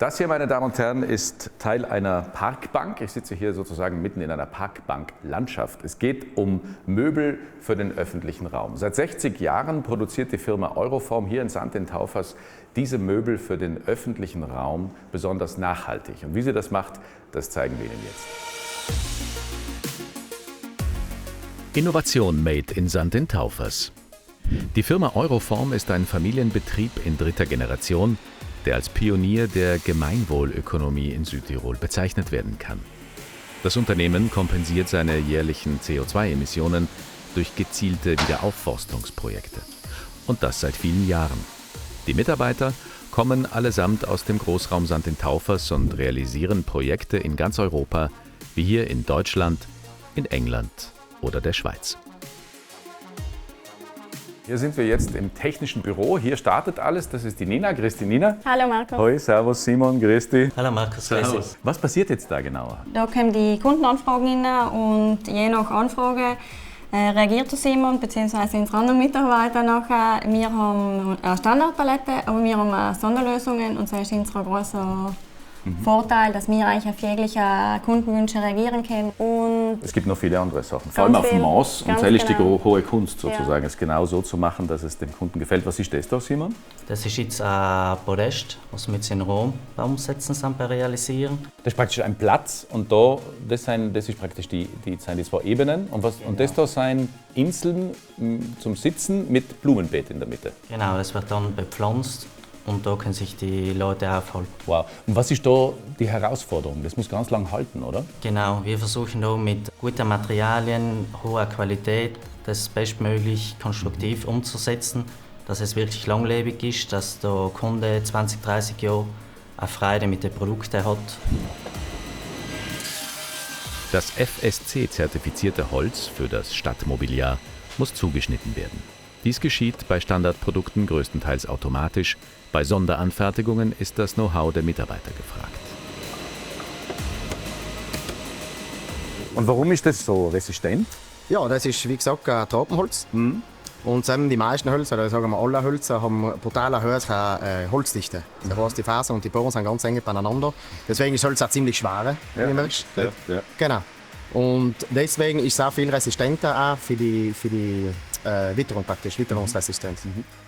Das hier, meine Damen und Herren, ist Teil einer Parkbank. Ich sitze hier sozusagen mitten in einer Parkbanklandschaft. Es geht um Möbel für den öffentlichen Raum. Seit 60 Jahren produziert die Firma Euroform hier in St. in Taufers diese Möbel für den öffentlichen Raum besonders nachhaltig. Und wie sie das macht, das zeigen wir Ihnen jetzt. Innovation made in St. in Taufers. Die Firma Euroform ist ein Familienbetrieb in dritter Generation, der als Pionier der Gemeinwohlökonomie in Südtirol bezeichnet werden kann. Das Unternehmen kompensiert seine jährlichen CO2-Emissionen durch gezielte Wiederaufforstungsprojekte. Und das seit vielen Jahren. Die Mitarbeiter kommen allesamt aus dem Großraum St. in Taufers und realisieren Projekte in ganz Europa, wie hier in Deutschland, in England oder der Schweiz. Hier sind wir jetzt im technischen Büro. Hier startet alles. Das ist die Nina. Grüß dich, Nina. Hallo Marco. Hoi, servus Simon, grüß dich. Hallo Markus, servus. Was passiert jetzt da genauer? Da kommen die Kundenanfragen rein und je nach Anfrage reagiert der Simon bzw. unsere anderen Mitarbeiter nachher. Wir haben eine Standardpalette, aber wir haben auch Sonderlösungen und das ist unser großer Vorteil, dass wir eigentlich auf jegliche Kundenwünsche reagieren können. Und es gibt noch viele andere Sachen, vor allem auf dem Maß und das ist die hohe Kunst sozusagen, es genau so zu machen, dass es dem Kunden gefällt. Was ist das da, Simon? Das ist jetzt ein Podest, was wir jetzt in Rom umsetzen realisieren. Das ist praktisch ein Platz und da, das ist praktisch die zwei Ebenen und, und das da sind Inseln zum Sitzen mit Blumenbeet in der Mitte. Genau, das wird dann bepflanzt. Und da können sich die Leute aufhalten. Wow. Und was ist da die Herausforderung? Das muss ganz lang halten, oder? Genau, wir versuchen da mit guten Materialien, hoher Qualität, das bestmöglich konstruktiv umzusetzen, dass es wirklich langlebig ist, dass der Kunde 20, 30 Jahre eine Freude mit den Produkten hat. Das FSC-zertifizierte Holz für das Stadtmobiliar muss zugeschnitten werden. Dies geschieht bei Standardprodukten größtenteils automatisch. Bei Sonderanfertigungen ist das Know-how der Mitarbeiter gefragt. Und warum ist das so resistent? Ja, das ist wie gesagt ein Tropenholz. Und die meisten Hölzer, oder sagen wir alle Hölzer, haben brutal hohe Holzdichte. Das heißt, die Fasern und die Poren sind ganz eng beieinander. Deswegen ist Holz auch ziemlich schwer. Ja. Genau. Und deswegen ist es auch viel resistenter auch für die Witterung praktisch, Witterungsresistenz.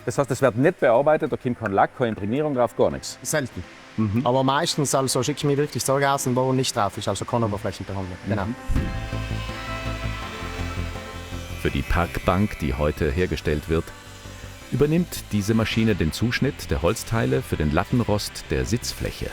Das heißt, es wird nicht bearbeitet, da kommt kein Lack, keine Imprägnierung drauf, gar nichts? Selten. Aber meistens also, schicke ich mir wirklich Zeugassen, wo nicht drauf ist, also keine Oberflächenbehandlung. Genau. Für die Parkbank, die heute hergestellt wird, übernimmt diese Maschine den Zuschnitt der Holzteile für den Lattenrost der Sitzfläche.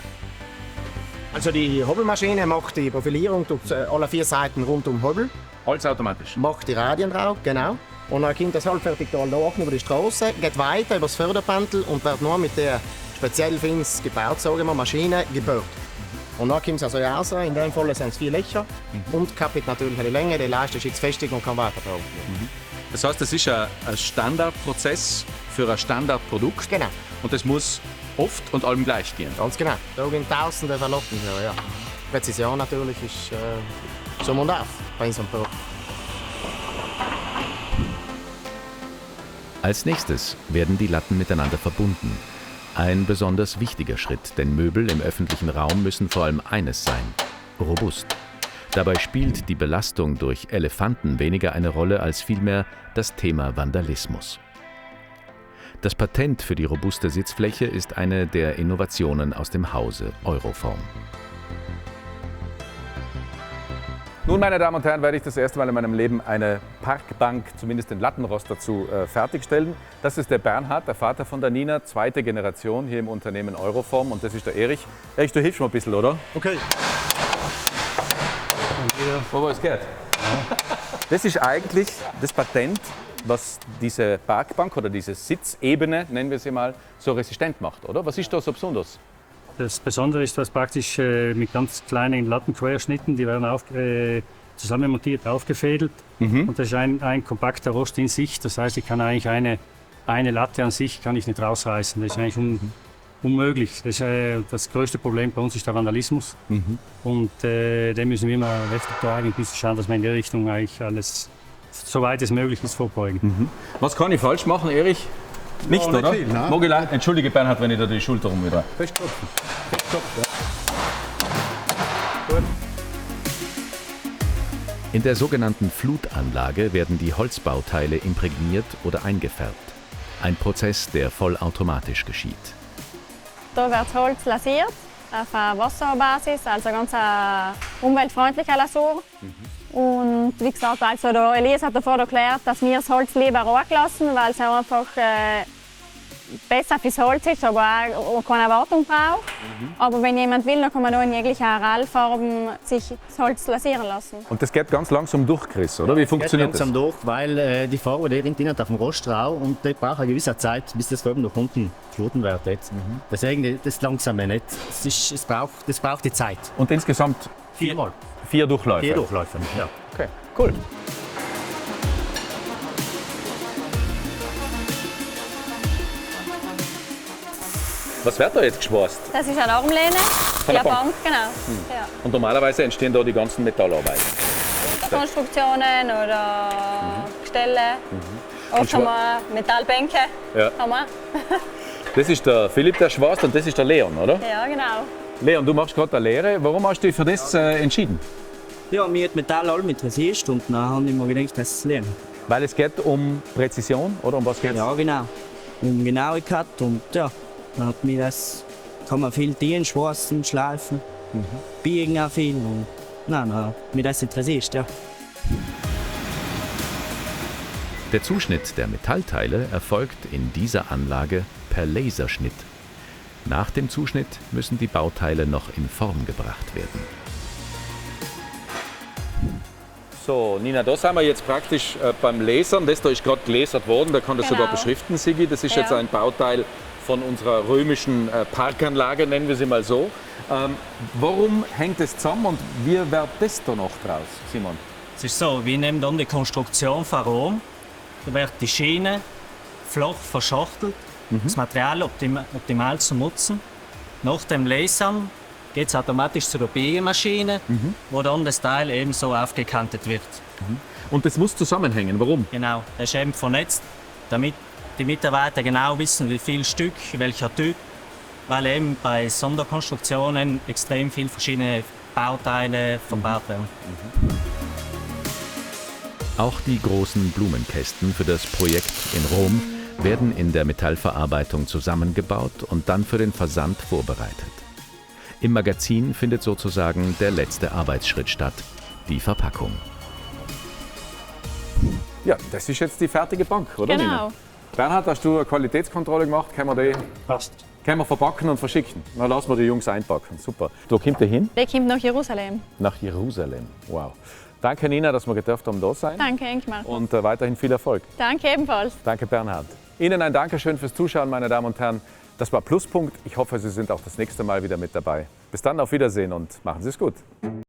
Also die Hobelmaschine macht die Profilierung durch alle 4 Seiten rund um den Hobel. Alles automatisch? Macht die Radien drauf, genau. Und dann kommt das halbfertig da über die Straße, geht weiter über das Förderpantel und wird nur mit der speziell für uns gebaut, sagen wir, Maschine gebohrt. Und dann kommt es also raus, in dem Fall sind es 4 Löcher und kappt natürlich die Länge, die Leiste ist jetzt festig und kann weiterbauen. Das heißt, das ist ein Standardprozess für ein Standardprodukt. Genau. Und das muss oft und allem gleich gehen. Ganz genau. Da gehen Tausende verlocken. Ja. Präzision natürlich ist so und auf bei unserem Produkt. Als nächstes werden die Latten miteinander verbunden. Ein besonders wichtiger Schritt, denn Möbel im öffentlichen Raum müssen vor allem eines sein: robust. Dabei spielt die Belastung durch Elefanten weniger eine Rolle als vielmehr das Thema Vandalismus. Das Patent für die robuste Sitzfläche ist eine der Innovationen aus dem Hause Euroform. Nun, meine Damen und Herren, werde ich das erste Mal in meinem Leben eine Parkbank, zumindest den Lattenrost dazu, fertigstellen. Das ist der Bernhard, der Vater von der Nina, zweite Generation hier im Unternehmen Euroform. Und das ist der Erich. Erich, du hilfst mir ein bisschen, oder? Okay. Wo es geht? Das ist eigentlich das Patent, was diese Parkbank oder diese Sitzebene, nennen wir sie mal, so resistent macht, oder? Was ist da so besonders? Das Besondere ist, dass praktisch mit ganz kleinen Lattenquerschnitten, die werden zusammenmontiert, aufgefädelt. Und das ist ein kompakter Rost in sich. Das heißt, ich kann eigentlich eine Latte an sich kann ich nicht rausreißen. Das ist eigentlich unmöglich. Das größte Problem bei uns ist der Vandalismus. Und den müssen wir immer heftig tragen, bis wir schauen, dass wir in der Richtung eigentlich alles, soweit es möglich ist, vorbeugen. Was kann ich falsch machen, Erich? Nicht, oder? Viel, Entschuldige, Bernhard, wenn ich da die Schulter rumdrehe. Festklopfen. In der sogenannten Flutanlage werden die Holzbauteile imprägniert oder eingefärbt. Ein Prozess, der vollautomatisch geschieht. Hier wird das Holz lasiert auf einer Wasserbasis, also ganz eine umweltfreundliche Lasur. Und wie gesagt, also der Elias hat davor erklärt, dass wir das Holz lieber roh lassen, weil es auch einfach besser fürs Holz ist, aber auch keine Wartung braucht. Aber wenn jemand will, dann kann man da in jeglichen Aralfarben sich das Holz lasieren lassen. Und das geht ganz langsam durch, Chris, oder? Wie funktioniert das? Langsam durch, weil die Farbe die rinnt auf dem Rostrau und die braucht eine gewisse Zeit, bis das Farbe nach unten gefloten wird. Deswegen das Langsame nicht. Das braucht die Zeit. Und insgesamt 4 Durchläufe? 4 Durchläufe, ja. Okay, cool. Was wird da jetzt geschweißt? Das ist eine Armlehne, Von der die Bank? Bank, genau. Ja. Und normalerweise entstehen da die ganzen Metallarbeiten. Konstruktionen oder Gestelle. Oft haben wir Metallbänke. Ja. Haben wir. Das ist der Philipp, der schweißt, und das ist der Leon, oder? Ja, genau. Leon, du machst gerade eine Lehre. Warum hast du dich für das entschieden? Ja, mir hat Metall all mit interessiert und dann habe ich mir gedacht, das zu lernen. Weil es geht um Präzision, oder um was geht es? Ja, genau. Um Genauigkeit und ja, dann hat mir das, kann man viel dienen, schwarzen, schleifen, biegen auch viel und nein, hat mich das interessiert, ja. Der Zuschnitt der Metallteile erfolgt in dieser Anlage per Laserschnitt. Nach dem Zuschnitt müssen die Bauteile noch in Form gebracht werden. So, Nina, da sind wir jetzt praktisch beim Lasern. Das da ist gerade gelasert worden, da kann das sogar beschriften, Sigi. Das ist jetzt ein Bauteil von unserer römischen Parkanlage, nennen wir sie mal so. Warum hängt es zusammen und wie wird das da noch draus, Simon? Es ist so, wir nehmen dann die Konstruktion von Rom. Da wird die Schiene flach verschachtelt, das Material optimal zu nutzen. Nach dem Lasern geht es automatisch zu der Biegemaschine, wo dann das Teil eben so aufgekantet wird. Und das muss zusammenhängen, warum? Genau, das ist eben vernetzt, damit die Mitarbeiter genau wissen, wie viel Stück, welcher Typ, weil eben bei Sonderkonstruktionen extrem viele verschiedene Bauteile verbaut werden. Auch die großen Blumenkästen für das Projekt in Rom werden in der Metallverarbeitung zusammengebaut und dann für den Versand vorbereitet. Im Magazin findet sozusagen der letzte Arbeitsschritt statt, die Verpackung. Ja, das ist jetzt die fertige Bank, oder Genau. Nina? Bernhard, hast du eine Qualitätskontrolle gemacht? Können wir die Passt. verpacken und verschicken? Dann lassen wir die Jungs einpacken. Super. Wo kommt der hin? Der kommt nach Jerusalem. Nach Jerusalem. Wow. Danke, Nina, dass wir gedurft haben, da sein. Danke, Ingmar. Und weiterhin viel Erfolg. Danke ebenfalls. Danke, Bernhard. Ihnen ein Dankeschön fürs Zuschauen, meine Damen und Herren. Das war Pluspunkt. Ich hoffe, Sie sind auch das nächste Mal wieder mit dabei. Bis dann, auf Wiedersehen und machen Sie es gut.